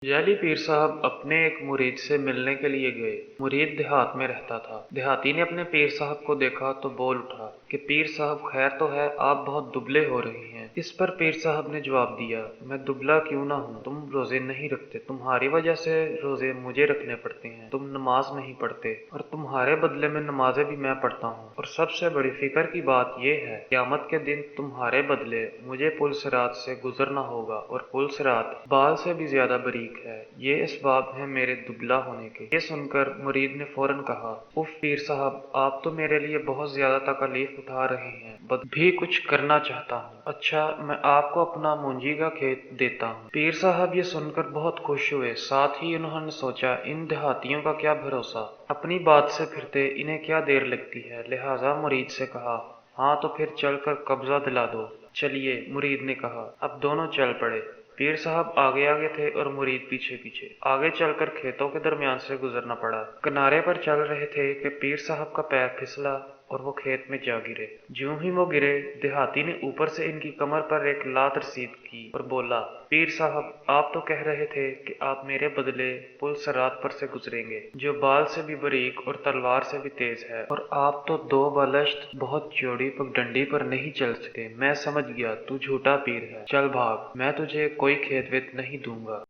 जैली पीर साहब अपने एक मुरीद से मिलने के लिए गए। मुरीद देहात में रहता था। देहाती ने अपने पीर साहब को देखा तो बोल उठा कि पीर साहब खैर तो है, आप बहुत दुबले हो रही हैं। इस पर पीर साहब ने जवाब दिया, मैं दुबला क्यों ना हूँ, तुम रोजे नहीं रखते, तुम्हारी वजह से रोजे मुझे रखने पड़ते हैं। तुम नमाज नहीं पढ़ते और तुम्हारे बदले में नमाजें भी मैं पढ़ता हूँ। और सबसे बड़ी फिक्र की बात यह है, क़यामत के दिन तुम्हारे बदले मुझे पुल सिरात से गुजरना होगा और पुल सिरात बाल से भी ज्यादा बरीक है। ये इसबाब है मेरे दुबला होने के। ये सुनकर मुरीद ने फौरन कहा, उफ पीर साहब, आप तो मेरे लिए बहुत ज्यादा तकलीफ उठा रहे हैं, बद भी कुछ करना चाहता हूँ। अच्छा, मैं आपको अपना मुंजी का खेत देता हूँ। पीर साहब ये सुनकर बहुत खुश हुए। साथ ही उन्होंने सोचा, इन देहातियों का क्या भरोसा, अपनी बात से फिरते इन्हें क्या देर लगती है। लिहाजा मुरीद से कहा, हाँ तो फिर चलकर कब्जा दिला दो। चलिए, मुरीद ने कहा। अब दोनों चल पड़े। पीर साहब आगे आगे थे और मुरीद पीछे पीछे। आगे चलकर खेतों के दरमियान से गुजरना पड़ा। किनारे पर चल रहे थे कि पीर साहब का पैर फिसला और वो खेत में जा गिरे। ज्यों ही वो गिरे, देहाती ने ऊपर से इनकी कमर पर एक लात रसीद की और बोला, पीर साहब, आप तो कह रहे थे कि आप मेरे बदले पुल सरात पर से गुजरेंगे, जो बाल से भी बारीक और तलवार से भी तेज है, और आप तो दो बलश्त बहुत चौड़ी पगडंडी पर नहीं चल सकते। मैं समझ गया, तू झूठा पीर है। चल भाग, मैं तुझे कोई खेत वेत नहीं दूंगा।